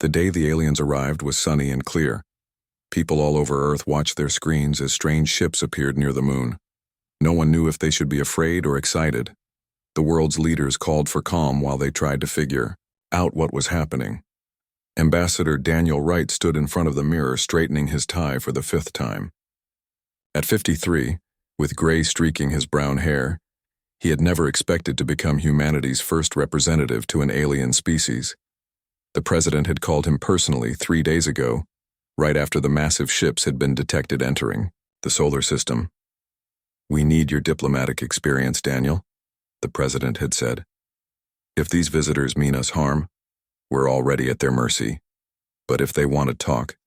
The day the aliens arrived was sunny and clear. People all over Earth watched their screens as strange ships appeared near the moon. No one knew if they should be afraid or excited. The world's leaders called for calm while they tried to figure out what was happening. Ambassador Daniel Wright stood in front of the mirror straightening his tie for the 5th time. At 53, with gray streaking his brown hair, he had never expected to become humanity's first representative to an alien species. The president had called him personally 3 days ago, right after the massive ships had been detected entering the solar system. "We need your diplomatic experience, Daniel," the president had said. "If these visitors mean us harm, we're already at their mercy. But if they want to talk,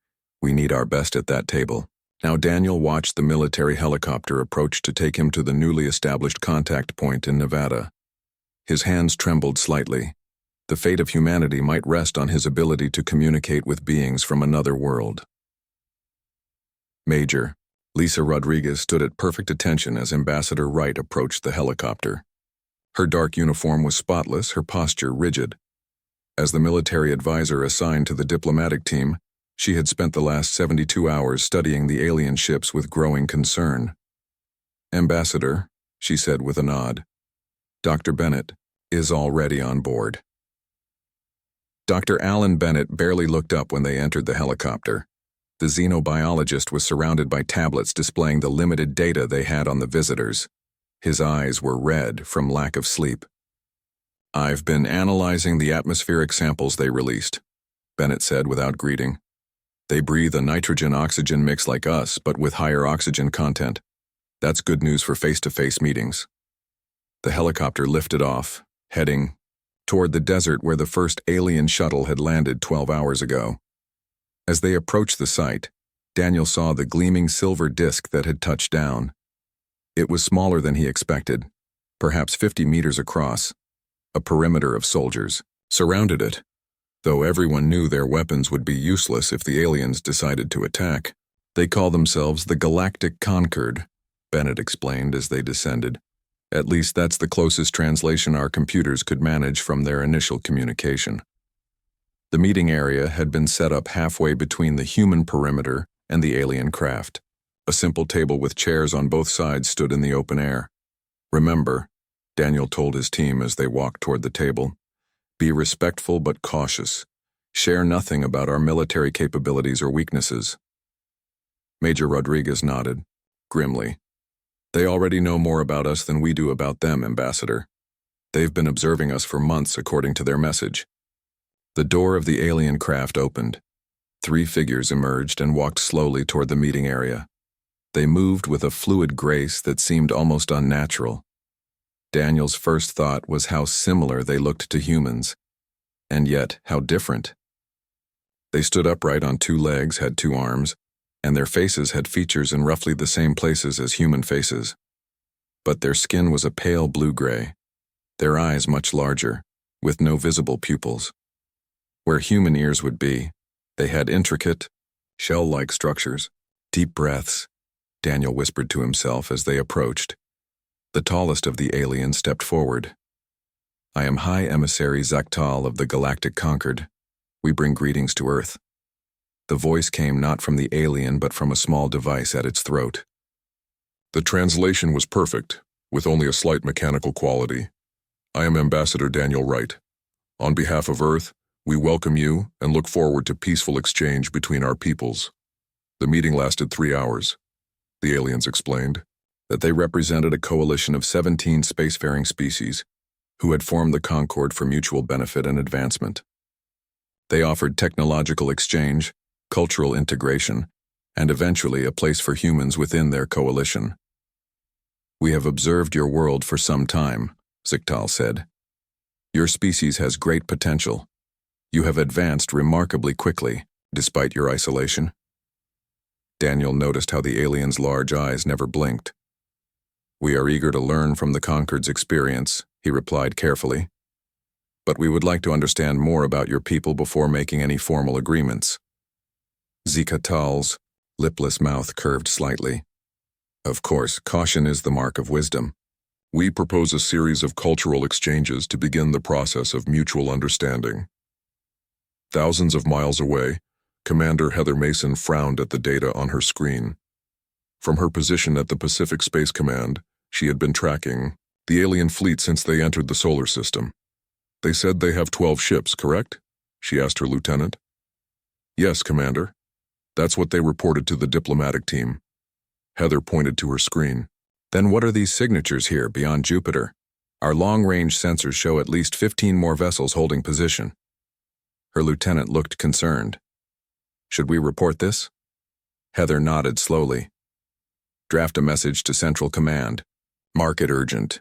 we need our best at that table." Now Daniel watched the military helicopter approach to take him to the newly established contact point in Nevada. His hands trembled slightly. The fate of humanity might rest on his ability to communicate with beings from another world. Major Lisa Rodriguez stood at perfect attention as Ambassador Wright approached the helicopter. Her dark uniform was spotless, her posture rigid. As the military advisor assigned to the diplomatic team, she had spent the last 72 hours studying the alien ships with growing concern. "Ambassador," she said with a nod, "Dr. Bennett is already on board." Dr. Alan Bennett barely looked up when they entered the helicopter. The xenobiologist was surrounded by tablets displaying the limited data they had on the visitors. His eyes were red from lack of sleep. "I've been analyzing the atmospheric samples they released," Bennett said without greeting. "They breathe a nitrogen-oxygen mix like us, but with higher oxygen content. That's good news for face-to-face meetings." The helicopter lifted off, heading toward the desert where the first alien shuttle had landed 12 hours ago. As they approached the site, Daniel saw the gleaming silver disk that had touched down. It was smaller than he expected, perhaps 50 meters across. A perimeter of soldiers surrounded it, though everyone knew their weapons would be useless if the aliens decided to attack. "They call themselves the Galactic Concord," Bennett explained as they descended. "At least that's the closest translation our computers could manage from their initial communication." The meeting area had been set up halfway between the human perimeter and the alien craft. A simple table with chairs on both sides stood in the open air. "Remember," Daniel told his team as they walked toward the table, "be respectful but cautious. Share nothing about our military capabilities or weaknesses." Major Rodriguez nodded, grimly. "They already know more about us than we do about them, Ambassador. They've been observing us for months according to their message." The door of the alien craft opened. 3 figures emerged and walked slowly toward the meeting area. They moved with a fluid grace that seemed almost unnatural. Daniel's first thought was how similar they looked to humans, and yet how different. They stood upright on 2 legs, had 2 arms, and their faces had features in roughly the same places as human faces. But their skin was a pale blue-gray, their eyes much larger, with no visible pupils. Where human ears would be, they had intricate, shell-like structures. "Deep breaths," Daniel whispered to himself as they approached. The tallest of the aliens stepped forward. "I am High Emissary Zaktal of the Galactic Concord. We bring greetings to Earth." The voice came not from the alien but from a small device at its throat. "The translation was perfect, with only a slight mechanical quality. I am Ambassador Daniel Wright. On behalf of Earth, we welcome you and look forward to peaceful exchange between our peoples." The meeting lasted 3 hours. The aliens explained that they represented a coalition of 17 spacefaring species who had formed the Concord for mutual benefit and advancement. They offered technological exchange, cultural integration, and eventually a place for humans within their coalition. "We have observed your world for some time," Zaktal said. "Your species has great potential. You have advanced remarkably quickly, despite your isolation." Daniel noticed how the alien's large eyes never blinked. "We are eager to learn from the Concord's experience," he replied carefully. "But we would like to understand more about your people before making any formal agreements." Zikatal's lipless mouth curved slightly. "Of course, caution is the mark of wisdom. We propose a series of cultural exchanges to begin the process of mutual understanding." Thousands of miles away, Commander Heather Mason frowned at the data on her screen. From her position at the Pacific Space Command, she had been tracking the alien fleet since they entered the solar system. They said they have 12 ships, correct? She asked her lieutenant. Yes, Commander. That's what they reported to the diplomatic team. Heather pointed to her screen. Then what are these signatures here beyond Jupiter? Our long-range sensors show at least 15 more vessels holding position. Her lieutenant looked concerned. Should we report this? Heather nodded slowly. Draft a message to Central Command. Mark it urgent.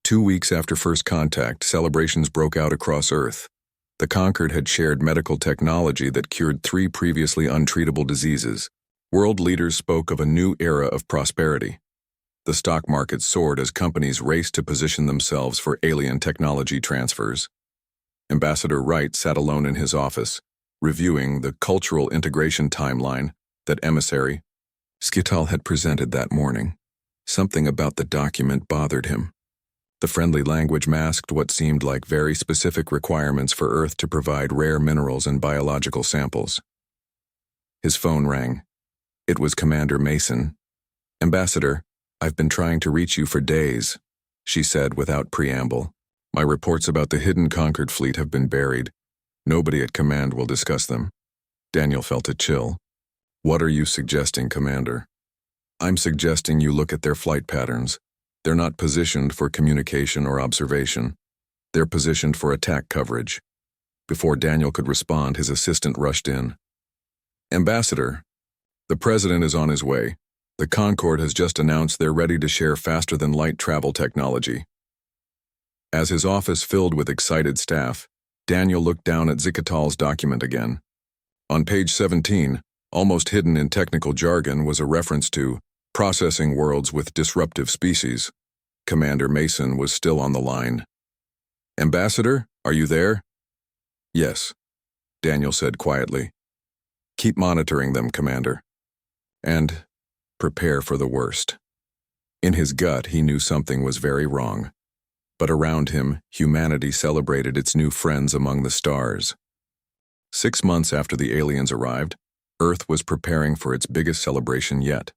2 weeks after first contact, celebrations broke out across Earth. The Conquered had shared medical technology that cured 3 previously untreatable diseases. World leaders spoke of a new era of prosperity. The stock market soared as companies raced to position themselves for alien technology transfers. Ambassador Wright sat alone in his office, reviewing the cultural integration timeline that emissary Skital had presented that morning. Something about the document bothered him. The friendly language masked what seemed like very specific requirements for Earth to provide rare minerals and biological samples. His phone rang. It was Commander Mason. Ambassador, I've been trying to reach you for days, she said without preamble. My reports about the hidden Conquered fleet have been buried. Nobody at command will discuss them. Daniel felt a chill. What are you suggesting, Commander? I'm suggesting you look at their flight patterns. They're not positioned for communication or observation. They're positioned for attack coverage. Before Daniel could respond, his assistant rushed in. Ambassador, the President is on his way. The Concorde has just announced they're ready to share faster-than-light travel technology. As his office filled with excited staff, Daniel looked down at Zikatal's document again. On page 17, almost hidden in technical jargon, was a reference to processing worlds with disruptive species. Commander Mason was still on the line. Ambassador, are you there? Yes, Daniel said quietly. Keep monitoring them, Commander. And prepare for the worst. In his gut, he knew something was very wrong. But around him, humanity celebrated its new friends among the stars. 6 months after the aliens arrived, Earth was preparing for its biggest celebration yet.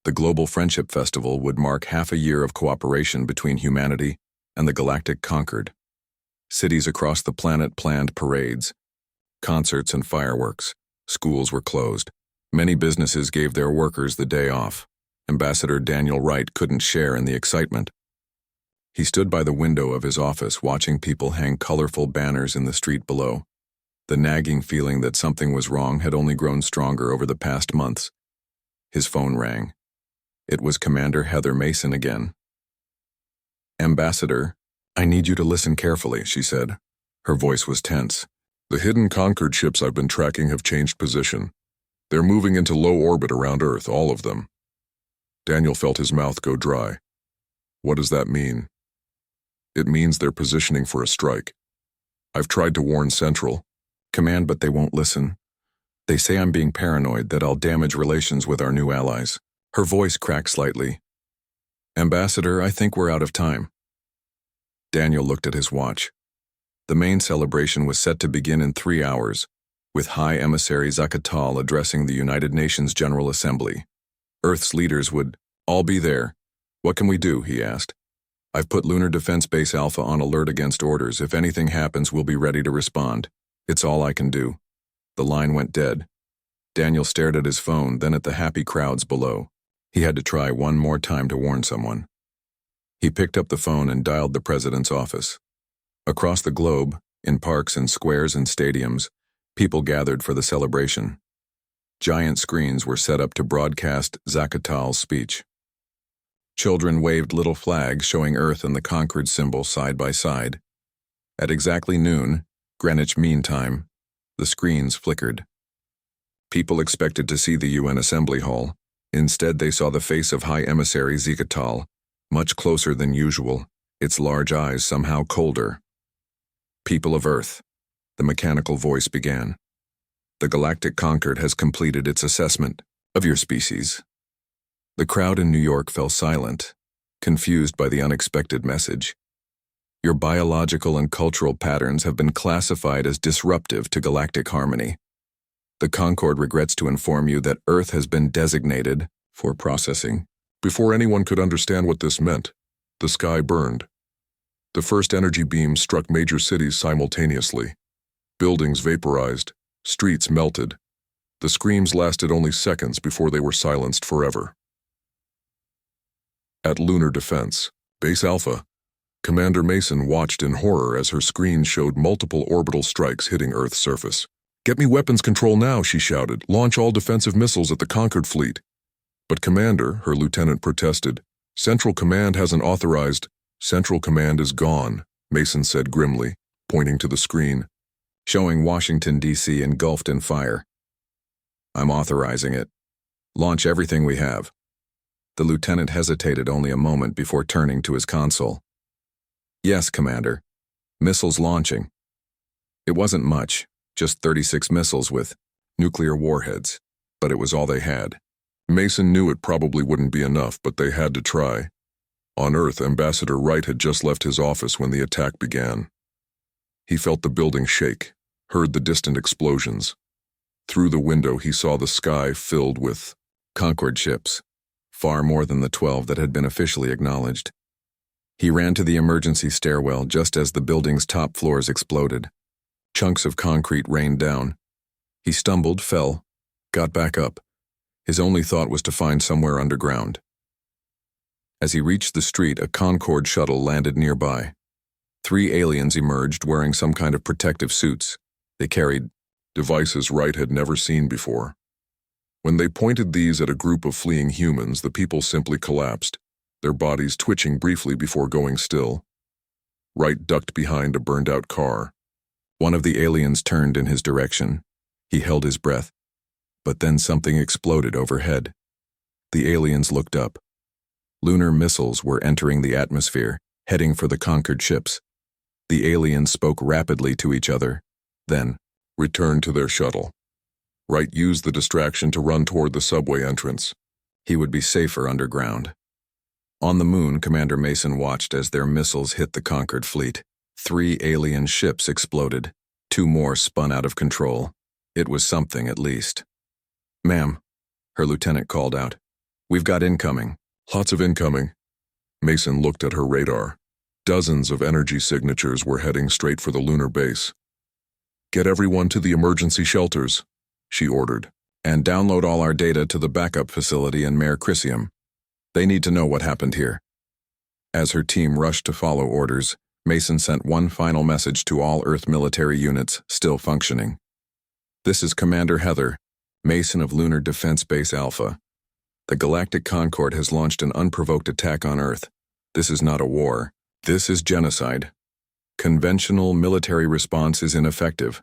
The Global Friendship Festival would mark half a year of cooperation between humanity and the Galactic Conquered. Cities across the planet planned parades, concerts, and fireworks. Schools were closed. Many businesses gave their workers the day off. Ambassador Daniel Wright couldn't share in the excitement. He stood by the window of his office watching people hang colorful banners in the street below. The nagging feeling that something was wrong had only grown stronger over the past months. His phone rang. It was Commander Heather Mason again. Ambassador, I need you to listen carefully, she said. Her voice was tense. The hidden Conquered ships I've been tracking have changed position. They're moving into low orbit around Earth, all of them. Daniel felt his mouth go dry. What does that mean? It means they're positioning for a strike. I've tried to warn Central Command, but they won't listen. They say I'm being paranoid, that I'll damage relations with our new allies. Her voice cracked slightly. Ambassador, I think we're out of time. Daniel looked at his watch. The main celebration was set to begin in 3 hours, with High Emissary Zakatal addressing the United Nations General Assembly. Earth's leaders would all be there. What can we do? He asked. I've put Lunar Defense Base Alpha on alert against orders. If anything happens, we'll be ready to respond. It's all I can do. The line went dead. Daniel stared at his phone, then at the happy crowds below. He had to try one more time to warn someone. He picked up the phone and dialed the president's office. Across the globe, in parks and squares and stadiums, people gathered for the celebration. Giant screens were set up to broadcast Zakatal's speech. Children waved little flags showing Earth and the Conquered symbol side by side. At exactly noon, Greenwich Mean Time, the screens flickered. People expected to see the UN Assembly Hall. Instead, they saw the face of High Emissary Zikatal, much closer than usual, its large eyes somehow colder. People of Earth, the mechanical voice began. The Galactic Conquered has completed its assessment of your species. The crowd in New York fell silent, confused by the unexpected message. Your biological and cultural patterns have been classified as disruptive to galactic harmony. The Concord regrets to inform you that Earth has been designated for processing. Before anyone could understand what this meant, the sky burned. The first energy beams struck major cities simultaneously. Buildings vaporized, streets melted. The screams lasted only seconds before they were silenced forever. At Lunar Defense, Base Alpha, Commander Mason watched in horror as her screen showed multiple orbital strikes hitting Earth's surface. "Get me weapons control now," she shouted. "Launch all defensive missiles at the Concord fleet." "But Commander," her lieutenant protested, "Central Command hasn't authorized." "Central Command is gone," Mason said grimly, pointing to the screen, showing Washington, D.C. engulfed in fire. "I'm authorizing it. Launch everything we have." The lieutenant hesitated only a moment before turning to his console. "Yes, Commander. Missiles launching." It wasn't much, just 36 missiles with nuclear warheads, but it was all they had. Mason knew it probably wouldn't be enough, but they had to try. On Earth, Ambassador Wright had just left his office when the attack began. He felt the building shake, heard the distant explosions. Through the window, he saw the sky filled with Concord ships, far more than the 12 that had been officially acknowledged. He ran to the emergency stairwell just as the building's top floors exploded. Chunks of concrete rained down. He stumbled, fell, got back up. His only thought was to find somewhere underground. As he reached the street, a Concorde shuttle landed nearby. 3 aliens emerged wearing some kind of protective suits. They carried devices Wright had never seen before. When they pointed these at a group of fleeing humans, the people simply collapsed, their bodies twitching briefly before going still. Wright ducked behind a burned-out car. One of the aliens turned in his direction. He held his breath. But then something exploded overhead. The aliens looked up. Lunar missiles were entering the atmosphere, heading for the conquered ships. The aliens spoke rapidly to each other, then returned to their shuttle. Wright used the distraction to run toward the subway entrance. He would be safer underground. On the moon, Commander Mason watched as their missiles hit the conquered fleet. 3 alien ships exploded. 2 more spun out of control. It was something, at least. "Ma'am," her lieutenant called out. "We've got incoming." "Lots of incoming." Mason looked at her radar. Dozens of energy signatures were heading straight for the lunar base. "Get everyone to the emergency shelters," she ordered, "and download all our data to the backup facility in Mare Crisium. They need to know what happened here." As her team rushed to follow orders, Mason sent one final message to all Earth military units still functioning. "This is Commander Heather, Mason of Lunar Defense Base Alpha. The Galactic Concord has launched an unprovoked attack on Earth. This is not a war. This is genocide. Conventional military response is ineffective.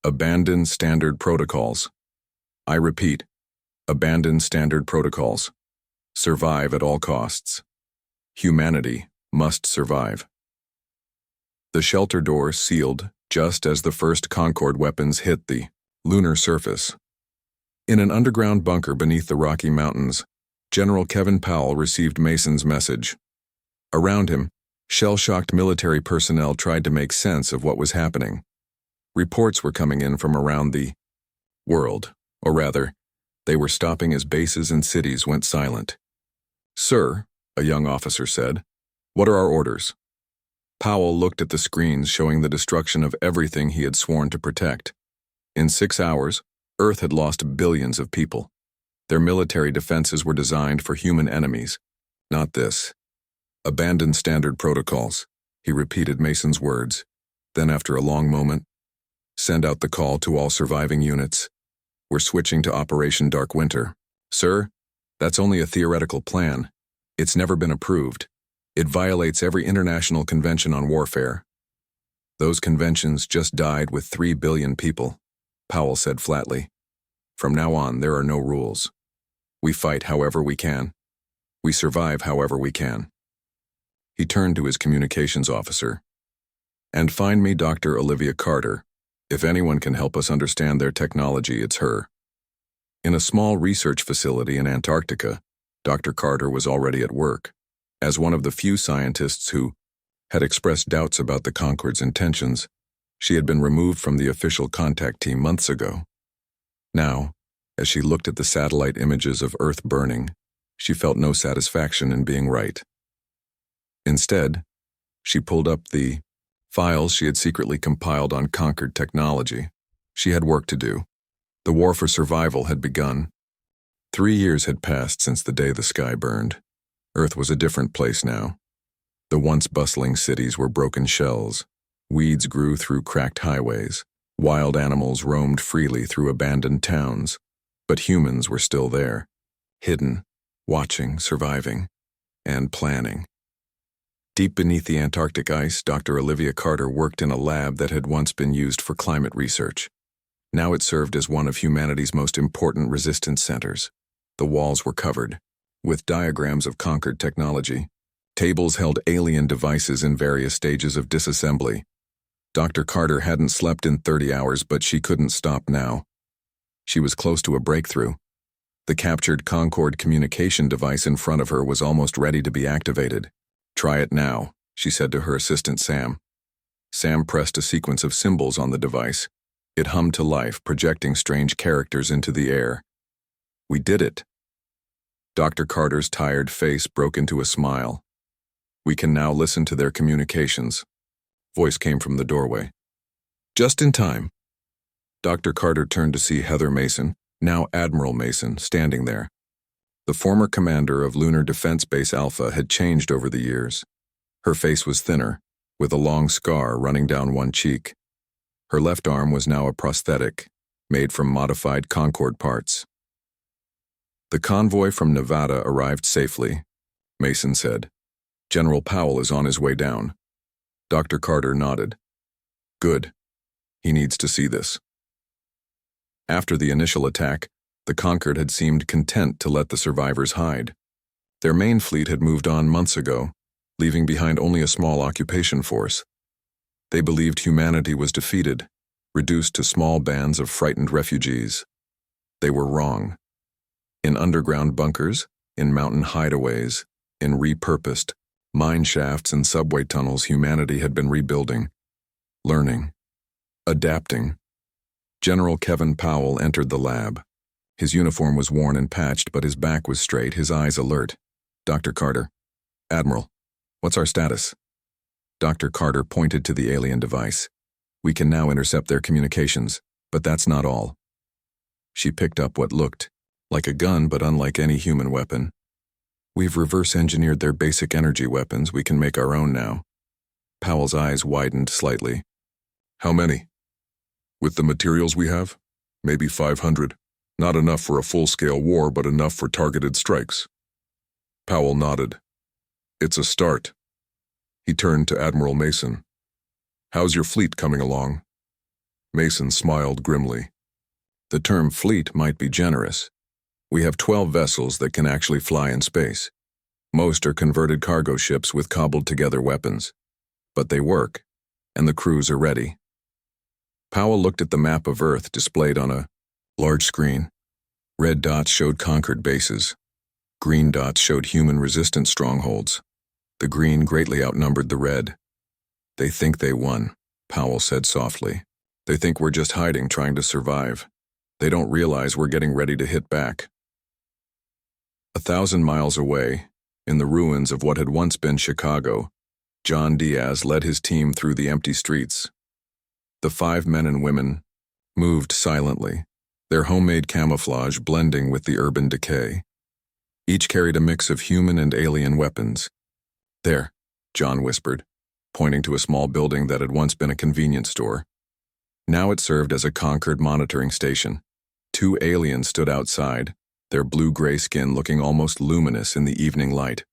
Abandon standard protocols. I repeat, abandon standard protocols. Survive at all costs. Humanity must survive." The shelter door sealed just as the first Concord weapons hit the lunar surface. In an underground bunker beneath the Rocky Mountains, General Kevin Powell received Mason's message. Around him, shell-shocked military personnel tried to make sense of what was happening. Reports were coming in from around the world, or rather, they were stopping as bases and cities went silent. "Sir," a young officer said, "what are our orders?" Powell looked at the screens showing the destruction of everything he had sworn to protect. In 6 hours, Earth had lost billions of people. Their military defenses were designed for human enemies, not this. "Abandon standard protocols," he repeated Mason's words. Then after a long moment, "Send out the call to all surviving units. We're switching to Operation Dark Winter." "Sir, that's only a theoretical plan. It's never been approved. It violates every international convention on warfare." "Those conventions just died with 3 billion people," Powell said flatly. "From now on, there are no rules. We fight however we can. We survive however we can." He turned to his communications officer. "And find me Dr. Olivia Carter. If anyone can help us understand their technology, it's her." In a small research facility in Antarctica, Dr. Carter was already at work. As one of the few scientists who had expressed doubts about the Concorde's intentions. She had been removed from the official contact team months ago. Now, as she looked at the satellite images of Earth burning, she felt no satisfaction in being right. Instead, she pulled up the files she had secretly compiled on Concorde technology. She had work to do. The war for survival had begun. 3 years had passed since the day the sky burned. Earth was a different place now. The once bustling cities were broken shells. Weeds grew through cracked highways. Wild animals roamed freely through abandoned towns. But humans were still there, hidden, watching, surviving, and planning. Deep beneath the Antarctic ice, Dr. Olivia Carter worked in a lab that had once been used for climate research. Now it served as one of humanity's most important resistance centers. The walls were covered with diagrams of Concorde technology. Tables held alien devices in various stages of disassembly. Dr. Carter hadn't slept in 30 hours, but she couldn't stop now. She was close to a breakthrough. The captured Concorde communication device in front of her was almost ready to be activated. "Try it now," she said to her assistant Sam. Sam pressed a sequence of symbols on the device. It hummed to life, projecting strange characters into the air. "We did it." Dr. Carter's tired face broke into a smile. "We can now listen to their communications." Voice came from the doorway. Just in time. Dr. Carter turned to see Heather Mason, now Admiral Mason, standing there. The former commander of Lunar Defense Base Alpha had changed over the years. Her face was thinner, with a long scar running down one cheek. Her left arm was now a prosthetic, made from modified Concorde parts. "The convoy from Nevada arrived safely," Mason said. "General Powell is on his way down." Dr. Carter nodded. "Good. He needs to see this." After the initial attack, the Concorde had seemed content to let the survivors hide. Their main fleet had moved on months ago, leaving behind only a small occupation force. They believed humanity was defeated, reduced to small bands of frightened refugees. They were wrong. In underground bunkers, in mountain hideaways, in repurposed mine shafts and subway tunnels, humanity had been rebuilding, learning, adapting. General Kevin Powell entered the lab. His uniform was worn and patched, but his back was straight, his eyes alert. "Dr. Carter." "Admiral, what's our status?" Dr. Carter pointed to the alien device. "We can now intercept their communications, but that's not all." She picked up what looked like a gun, but unlike any human weapon. "We've reverse-engineered their basic energy weapons. We can make our own now." Powell's eyes widened slightly. "How many?" "With the materials we have? Maybe 500. Not enough for a full-scale war, but enough for targeted strikes." Powell nodded. "It's a start." He turned to Admiral Mason. "How's your fleet coming along?" Mason smiled grimly. "The term fleet might be generous. We have 12 vessels that can actually fly in space. Most are converted cargo ships with cobbled-together weapons. But they work, and the crews are ready." Powell looked at the map of Earth displayed on a large screen. Red dots showed Concorde bases. Green dots showed human-resistant strongholds. The green greatly outnumbered the red. "They think they won," Powell said softly. "They think we're just hiding, trying to survive. They don't realize we're getting ready to hit back." 1,000 miles away, in the ruins of what had once been Chicago, John Diaz led his team through the empty streets. The 5 men and women moved silently, their homemade camouflage blending with the urban decay. Each carried a mix of human and alien weapons. "There," John whispered, pointing to a small building that had once been a convenience store. Now it served as a Concorde monitoring station. 2 aliens stood outside, their blue-gray skin looking almost luminous in the evening light.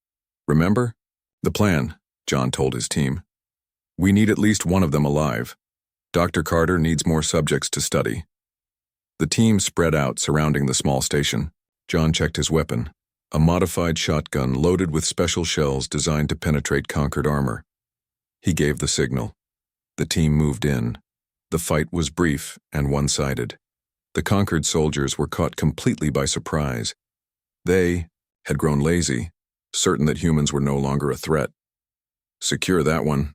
"Remember? The plan," John told his team. "We need at least one of them alive. Dr. Carter needs more subjects to study." The team spread out surrounding the small station. John checked his weapon, a modified shotgun loaded with special shells designed to penetrate Concorde armor. He gave the signal. The team moved in. The fight was brief and one-sided. The Concorde soldiers were caught completely by surprise. They had grown lazy, certain that humans were no longer a threat. Secure that one,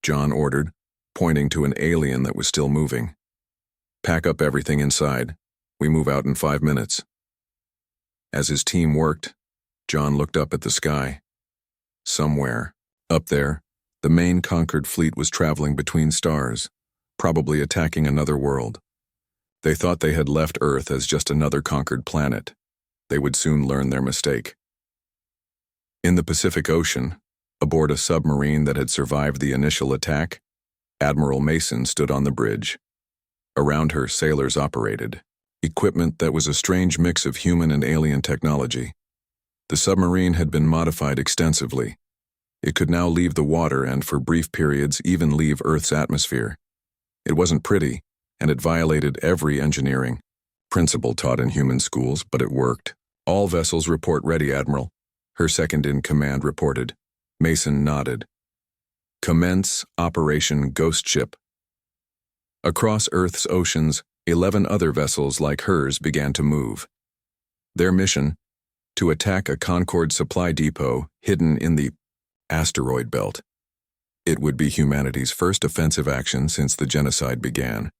John ordered, pointing to an alien that was still moving. Pack up everything inside. We move out in 5 minutes. As his team worked, John looked up at the sky. Somewhere, up there, the main conquered fleet was traveling between stars, probably attacking another world. They thought they had left Earth as just another conquered planet. They would soon learn their mistake. In the Pacific Ocean, aboard a submarine that had survived the initial attack, Admiral Mason stood on the bridge. Around her, sailors operated, equipment that was a strange mix of human and alien technology. The submarine had been modified extensively. It could now leave the water and, for brief periods, even leave Earth's atmosphere. It wasn't pretty, and it violated every engineering principle taught in human schools, but it worked. All vessels report ready, Admiral. Her second-in-command reported. Mason nodded. Commence Operation Ghost Ship. Across Earth's oceans, 11 other vessels like hers began to move. Their mission? To attack a Concord supply depot hidden in the asteroid belt. It would be humanity's first offensive action since the genocide began.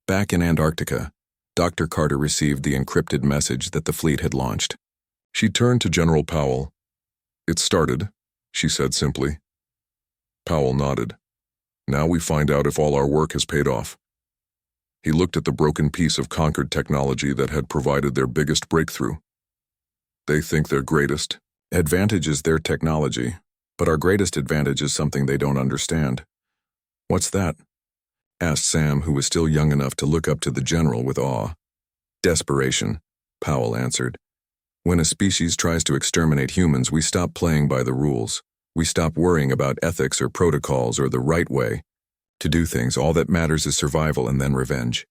Back in Antarctica, Dr. Carter received the encrypted message that the fleet had launched. She turned to General Powell. "It started," she said simply. Powell nodded. "Now we find out if all our work has paid off." He looked at the broken piece of conquered technology that had provided their biggest breakthrough. "They think their greatest advantage is their technology, but our greatest advantage is something they don't understand." "What's that?" asked Sam, who was still young enough to look up to the general with awe. "Desperation," Powell answered. "When a species tries to exterminate humans, we stop playing by the rules. We stop worrying about ethics or protocols or the right way to do things. All that matters is survival and then revenge."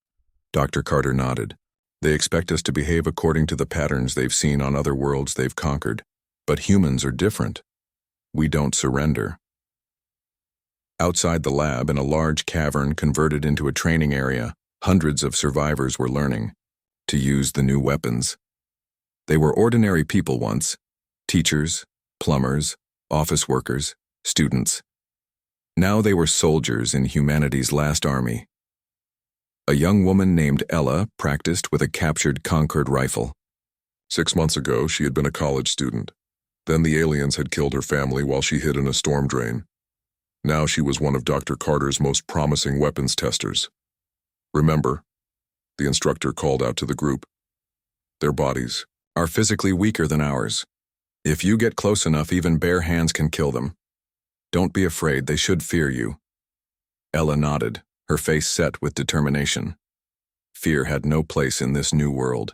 Dr. Carter nodded. "They expect us to behave according to the patterns they've seen on other worlds they've conquered. But humans are different. We don't surrender." Outside the lab, in a large cavern converted into a training area, hundreds of survivors were learning to use the new weapons. They were ordinary people once: teachers, plumbers, office workers, students. Now they were soldiers in humanity's last army. A young woman named Ella practiced with a captured Concord rifle. 6 months ago, she had been a college student. Then the aliens had killed her family while she hid in a storm drain. Now she was one of Dr. Carter's most promising weapons testers. "Remember," the instructor called out to the group, "their bodies are physically weaker than ours. If you get close enough, even bare hands can kill them. Don't be afraid, they should fear you." Ella nodded, her face set with determination. Fear had no place in this new world.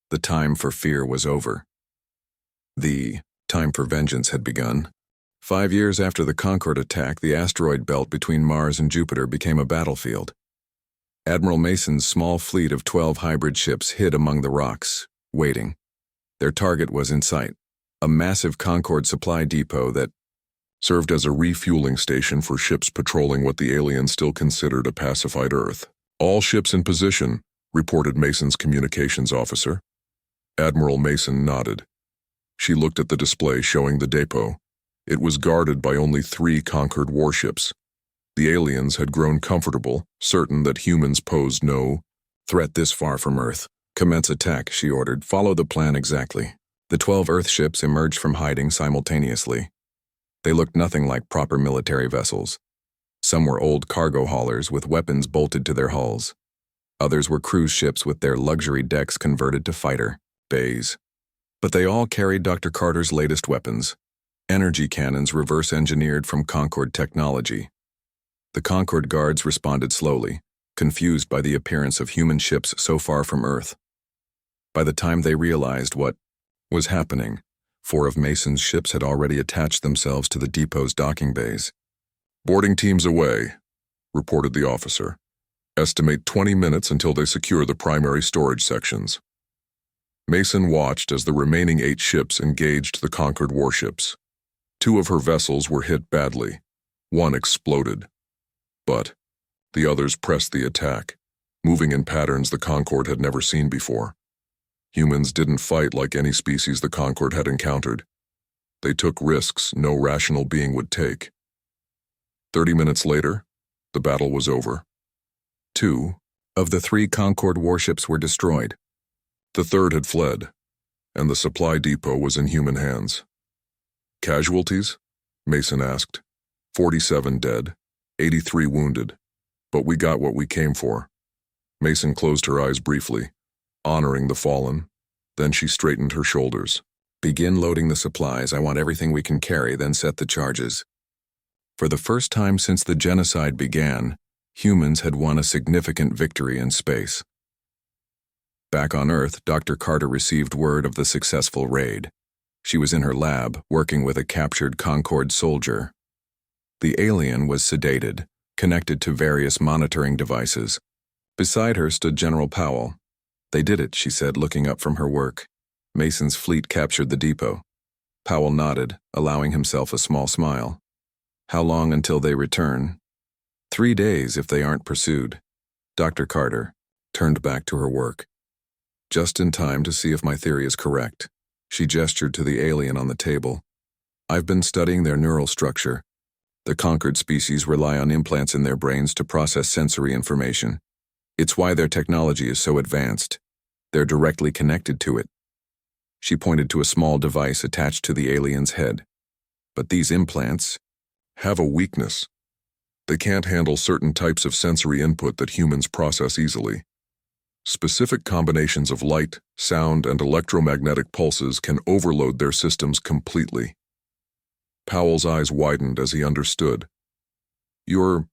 The time for fear was over. The time for vengeance had begun. 5 years after the Concord attack, the asteroid belt between Mars and Jupiter became a battlefield. Admiral Mason's small fleet of 12 hybrid ships hid among the rocks, waiting. Their target was in sight, a massive Concord supply depot that served as a refueling station for ships patrolling what the aliens still considered a pacified Earth. "All ships in position," reported Mason's communications officer. Admiral Mason nodded. She looked at the display showing the depot. It was guarded by only 3 Concord warships. The aliens had grown comfortable, certain that humans posed no threat this far from Earth. "Commence attack," she ordered. "Follow the plan exactly." The 12 Earth ships emerged from hiding simultaneously. They looked nothing like proper military vessels. Some were old cargo haulers with weapons bolted to their hulls. Others were cruise ships with their luxury decks converted to fighter bays. But they all carried Dr. Carter's latest weapons, energy cannons reverse-engineered from Concord technology. The Concord guards responded slowly, confused by the appearance of human ships so far from Earth. By the time they realized what was happening, 4 of Mason's ships had already attached themselves to the depot's docking bays. "Boarding teams away," reported the officer. "Estimate 20 minutes until they secure the primary storage sections." Mason watched as the remaining 8 ships engaged the Concord warships. 2 of her vessels were hit badly. 1 exploded. But the others pressed the attack, moving in patterns the Concord had never seen before. Humans didn't fight like any species the Concord had encountered. They took risks no rational being would take. 30 minutes later, the battle was over. 2 of the 3 Concorde warships were destroyed. The third had fled, and the supply depot was in human hands. Casualties? Mason asked. 47 dead, 83 wounded. But we got what we came for. Mason closed her eyes briefly, honoring the fallen. Then she straightened her shoulders. Begin loading the supplies. I want everything we can carry, then set the charges. For the first time since the genocide began, humans had won a significant victory in space. Back on Earth, Dr. Carter received word of the successful raid. She was in her lab, working with a captured Concorde soldier. The alien was sedated, connected to various monitoring devices. Beside her stood General Powell. They did it, she said, looking up from her work. Mason's fleet captured the depot. Powell nodded, allowing himself a small smile. How long until they return? 3 days if they aren't pursued. Dr. Carter turned back to her work. Just in time to see if my theory is correct. She gestured to the alien on the table. I've been studying their neural structure. The conquered species rely on implants in their brains to process sensory information. It's why their technology is so advanced. They're directly connected to it. She pointed to a small device attached to the alien's head. But these implants have a weakness. They can't handle certain types of sensory input that humans process easily. Specific combinations of light, sound, and electromagnetic pulses can overload their systems completely. Powell's eyes widened as he understood. You're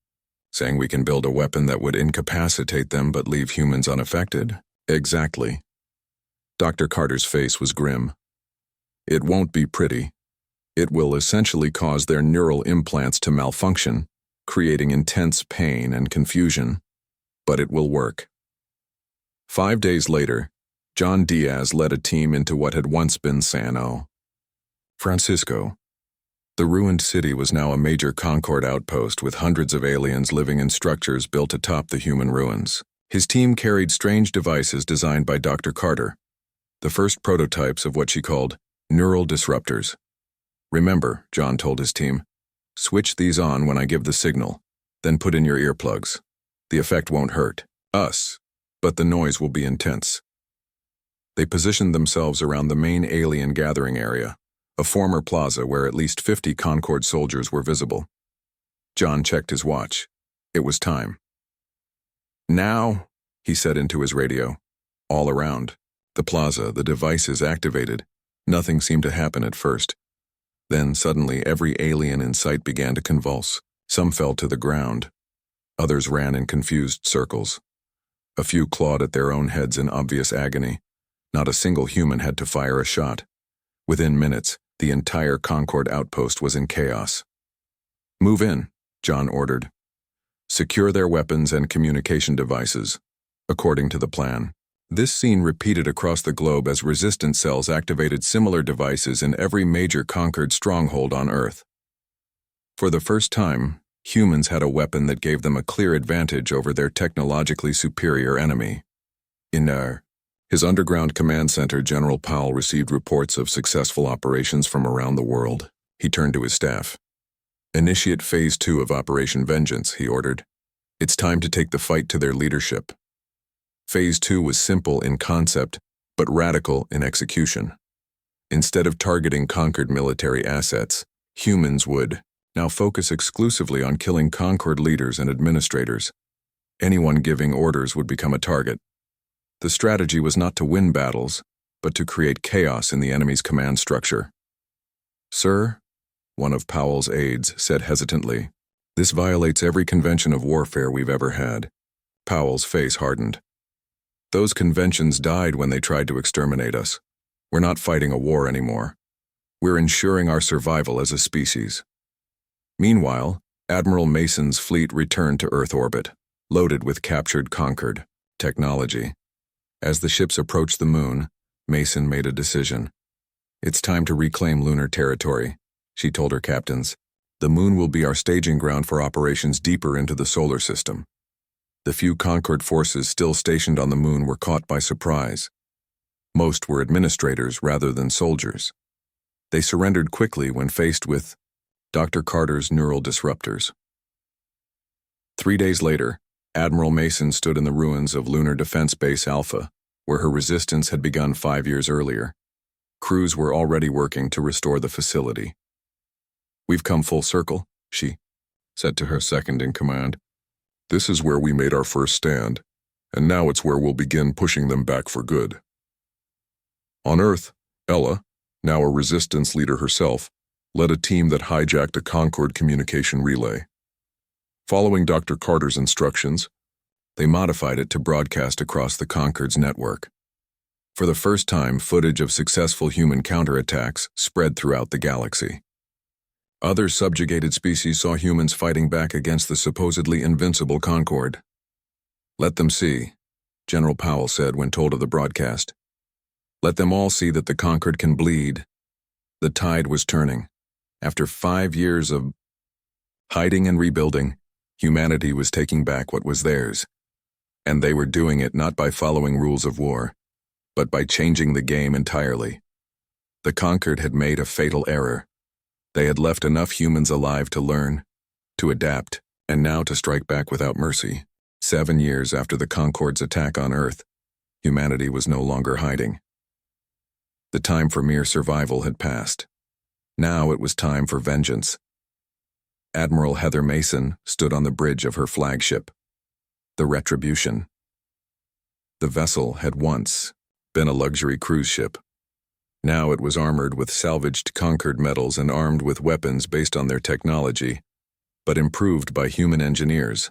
saying we can build a weapon that would incapacitate them but leave humans unaffected? Exactly. Dr. Carter's face was grim. It won't be pretty. It will essentially cause their neural implants to malfunction, creating intense pain and confusion. But it will work. 5 days later, John Diaz led a team into what had once been San Francisco. The ruined city was now a major Concorde outpost with hundreds of aliens living in structures built atop the human ruins. His team carried strange devices designed by Dr. Carter, the first prototypes of what she called neural disruptors. Remember, John told his team, switch these on when I give the signal, then put in your earplugs. The effect won't hurt us, but the noise will be intense. They positioned themselves around the main alien gathering area, a former plaza where at least 50 Concorde soldiers were visible. John checked his watch. It was time. Now, he said into his radio. All around the plaza, the devices activated. Nothing seemed to happen at first. Then suddenly every alien in sight began to convulse. Some fell to the ground. Others ran in confused circles. A few clawed at their own heads in obvious agony. Not a single human had to fire a shot. Within minutes, the entire Concorde outpost was in chaos. Move in, John ordered. Secure their weapons and communication devices, according to the plan. This scene repeated across the globe as resistance cells activated similar devices in every major conquered stronghold on Earth. For the first time, humans had a weapon that gave them a clear advantage over their technologically superior enemy. In his underground command center, General Powell received reports of successful operations from around the world. He turned to his staff. Initiate Phase 2 of Operation Vengeance, he ordered. It's time to take the fight to their leadership. Phase 2 was simple in concept, but radical in execution. Instead of targeting conquered military assets, humans would now focus exclusively on killing Concorde leaders and administrators. Anyone giving orders would become a target. The strategy was not to win battles, but to create chaos in the enemy's command structure. Sir, one of Powell's aides said hesitantly, this violates every convention of warfare we've ever had. Powell's face hardened. Those conventions died when they tried to exterminate us. We're not fighting a war anymore. We're ensuring our survival as a species. Meanwhile, Admiral Mason's fleet returned to Earth orbit, loaded with captured Concorde technology. As the ships approached the moon, Mason made a decision. It's time to reclaim lunar territory, she told her captains. The moon will be our staging ground for operations deeper into the solar system. The few Concorde forces still stationed on the moon were caught by surprise. Most were administrators rather than soldiers. They surrendered quickly when faced with Dr. Carter's neural disruptors. 3 days later, Admiral Mason stood in the ruins of Lunar Defense Base Alpha, where her resistance had begun 5 years earlier. Crews were already working to restore the facility. "We've come full circle," she said to her second-in-command. "This is where we made our first stand, and now it's where we'll begin pushing them back for good." On Earth, Ella, now a resistance leader herself, led a team that hijacked a Concord communication relay. Following Dr. Carter's instructions, they modified it to broadcast across the Concord's network. For the first time, footage of successful human counterattacks spread throughout the galaxy. Other subjugated species saw humans fighting back against the supposedly invincible Concord. "Let them see," General Powell said when told of the broadcast. "Let them all see that the Concord can bleed." The tide was turning. After 5 years of hiding and rebuilding, humanity was taking back what was theirs. And they were doing it not by following rules of war, but by changing the game entirely. The Concord had made a fatal error. They had left enough humans alive to learn, to adapt, and now to strike back without mercy. 7 years after the Concord's attack on Earth, humanity was no longer hiding. The time for mere survival had passed. Now it was time for vengeance. Admiral Heather Mason stood on the bridge of her flagship, the Retribution. The vessel had once been a luxury cruise ship. Now it was armored with salvaged Concord metals and armed with weapons based on their technology, but improved by human engineers.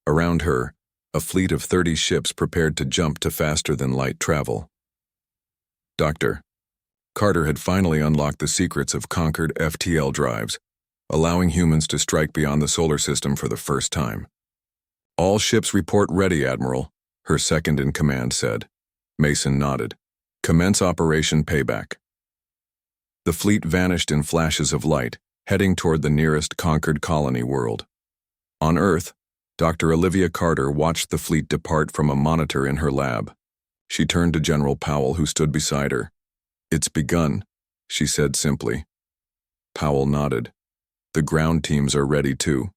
Around her, a fleet of 30 ships prepared to jump to faster-than-light travel. Dr. Carter had finally unlocked the secrets of Concord FTL drives, allowing humans to strike beyond the solar system for the first time. "All ships report ready, Admiral," her second-in-command said. Mason nodded. "Commence Operation Payback." The fleet vanished in flashes of light, heading toward the nearest Concord colony world. On Earth, Dr. Olivia Carter watched the fleet depart from a monitor in her lab. She turned to General Powell, who stood beside her. "It's begun," she said simply. Powell nodded. "The ground teams are ready too."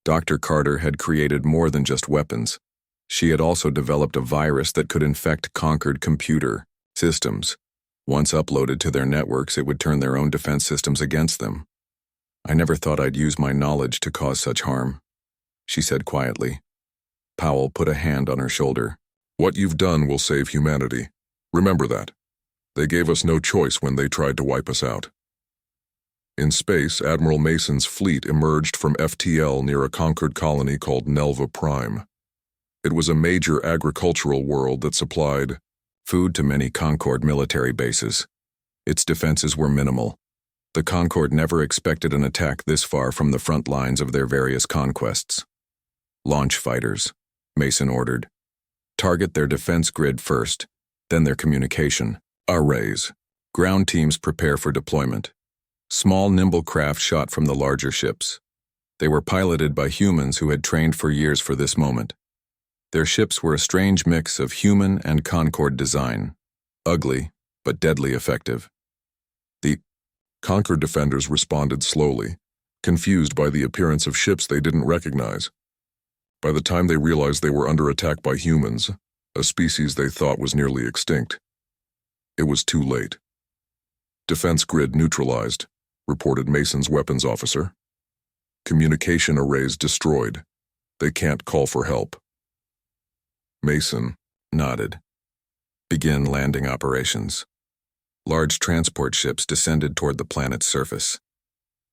Dr. Carter had created more than just weapons. She had also developed a virus that could infect Concord computer systems. Once uploaded to their networks, it would turn their own defense systems against them. "I never thought I'd use my knowledge to cause such harm," she said quietly. Powell put a hand on her shoulder. "What you've done will save humanity. Remember that. They gave us no choice when they tried to wipe us out." In space, Admiral Mason's fleet emerged from FTL near a Concord colony called Nelva Prime. It was a major agricultural world that supplied food to many Concord military bases. Its defenses were minimal. The Concord never expected an attack this far from the front lines of their various conquests. "Launch fighters," Mason ordered. "Target their defense grid first, then their communication arrays. Ground teams prepare for deployment." Small, nimble craft shot from the larger ships. They were piloted by humans who had trained for years for this moment. Their ships were a strange mix of human and Concord design. Ugly, but deadly effective. The Concord defenders responded slowly, confused by the appearance of ships they didn't recognize. By the time they realized they were under attack by humans, a species they thought was nearly extinct, it was too late. "Defense grid neutralized," reported Mason's weapons officer. "Communication arrays destroyed. They can't call for help." Mason nodded. "Begin landing operations." Large transport ships descended toward the planet's surface.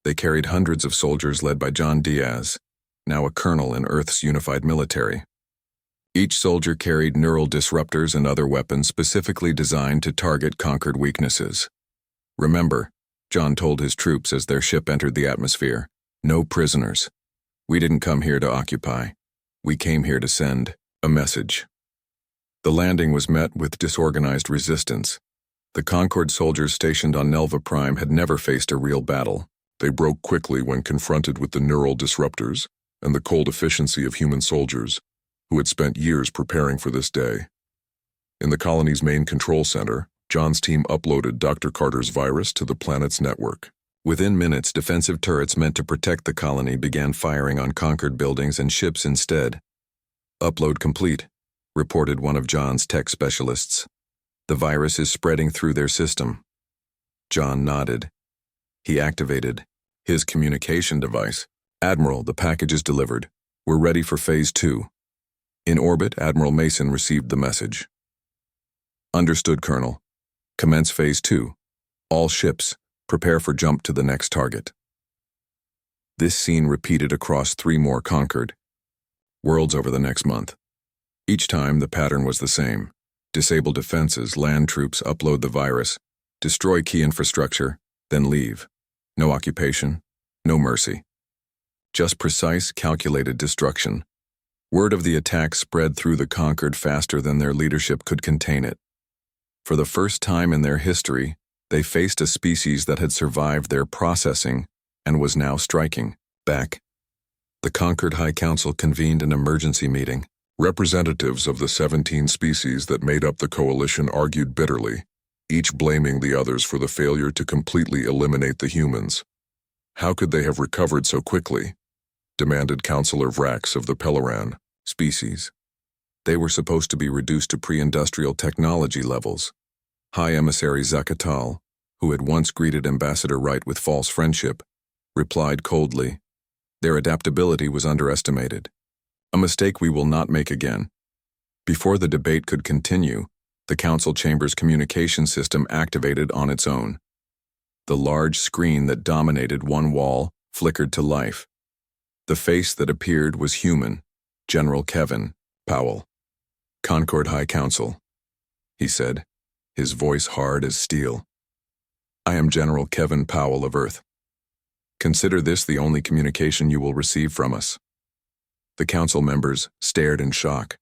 They carried hundreds of soldiers led by John Diaz, now a colonel in Earth's unified military. Each soldier carried neural disruptors and other weapons specifically designed to target Concord weaknesses. "Remember," John told his troops as their ship entered the atmosphere, "no prisoners. We didn't come here to occupy. We came here to send a message." The landing was met with disorganized resistance. The Concord soldiers stationed on Nelva Prime had never faced a real battle. They broke quickly when confronted with the neural disruptors and the cold efficiency of human soldiers, who had spent years preparing for this day. In the colony's main control center, John's team uploaded Dr. Carter's virus to the planet's network. Within minutes, defensive turrets meant to protect the colony began firing on conquered buildings and ships instead. "Upload complete," reported one of John's tech specialists. "The virus is spreading through their system." John nodded. He activated his communication device. "Admiral, the package is delivered. We're ready for Phase 2. In orbit, Admiral Mason received the message. "Understood, Colonel. Commence Phase 2. All ships, prepare for jump to the next target." This scene repeated across 3 more conquered worlds over the next month. Each time, the pattern was the same. Disable defenses, land troops upload the virus, destroy key infrastructure, then leave. No occupation, no mercy. Just precise, calculated destruction. Word of the attack spread through the conquered faster than their leadership could contain it. For the first time in their history, they faced a species that had survived their processing and was now striking back. The conquered High Council convened an emergency meeting. Representatives of the 17 species that made up the coalition argued bitterly, each blaming the others for the failure to completely eliminate the humans. "How could they have recovered so quickly?" demanded Councillor Vrax of the Pelleran species. "They were supposed to be reduced to pre-industrial technology levels." High Emissary Zakatal, who had once greeted Ambassador Wright with false friendship, replied coldly, "Their adaptability was underestimated. A mistake we will not make again." Before the debate could continue, the council chamber's communication system activated on its own. The large screen that dominated one wall flickered to life. The face that appeared was human, General Kevin Powell. "Concord High Council," he said, his voice hard as steel. "I am General Kevin Powell of Earth. Consider this the only communication you will receive from us." The council members stared in shock.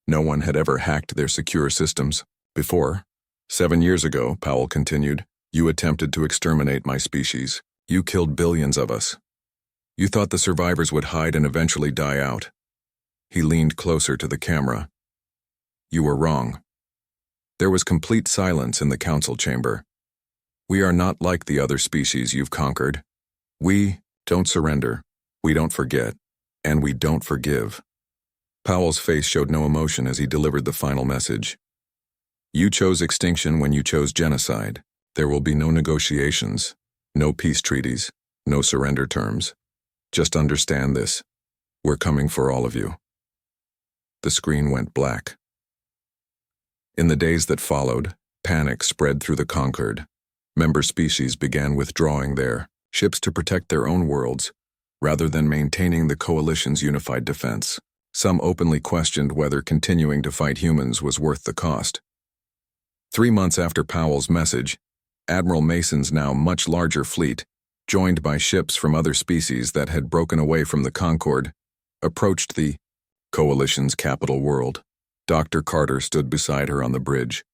No one had ever hacked their secure systems before. "7 years ago," Powell continued, "you attempted to exterminate my species. You killed billions of us. You thought the survivors would hide and eventually die out." He leaned closer to the camera. "You were wrong." There was complete silence in the council chamber. "We are not like the other species you've conquered. We don't surrender, we don't forget, and we don't forgive." Powell's face showed no emotion as he delivered the final message. "You chose extinction when you chose genocide. There will be no negotiations, no peace treaties, no surrender terms. Just understand this. We're coming for all of you." The screen went black. In the days that followed, panic spread through the conquered. Member species began withdrawing their ships to protect their own worlds, rather than maintaining the coalition's unified defense. Some openly questioned whether continuing to fight humans was worth the cost. 3 months after Powell's message, Admiral Mason's now much larger fleet, joined by ships from other species that had broken away from the Concord, approached the coalition's capital world. Dr. Carter stood beside her on the bridge.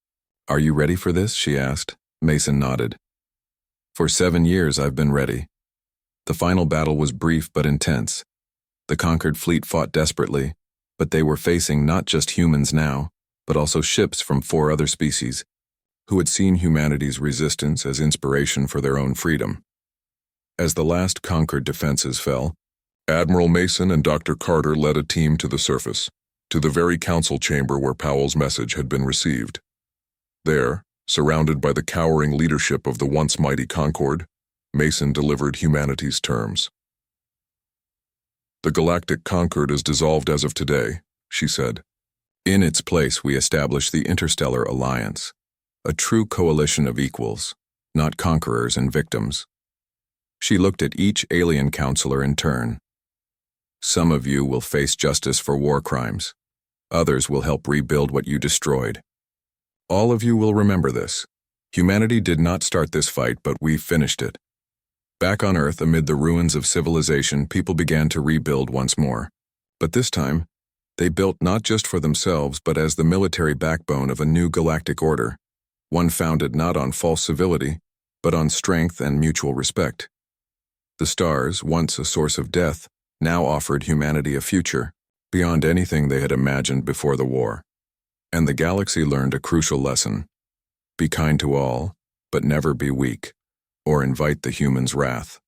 "Are you ready for this?" she asked. Mason nodded. "For 7 years I've been ready." The final battle was brief but intense. The conquered fleet fought desperately, but they were facing not just humans now, but also ships from 4 other species, who had seen humanity's resistance as inspiration for their own freedom. As the last conquered defenses fell, Admiral Mason and Dr. Carter led a team to the surface, to the very council chamber where Powell's message had been received. There, surrounded by the cowering leadership of the once mighty Concord, Mason delivered humanity's terms. "The Galactic Concord is dissolved as of today," she said. "In its place we establish the Interstellar Alliance, a true coalition of equals, not conquerors and victims." She looked at each alien counselor in turn. "Some of you will face justice for war crimes. Others will help rebuild what you destroyed. All of you will remember this. Humanity did not start this fight, but we finished it." Back on Earth, amid the ruins of civilization, people began to rebuild once more. But this time, they built not just for themselves, but as the military backbone of a new galactic order, one founded not on false civility, but on strength and mutual respect. The stars, once a source of death, now offered humanity a future, beyond anything they had imagined before the war. And the galaxy learned a crucial lesson. Be kind to all, but never be weak, or invite the humans' wrath.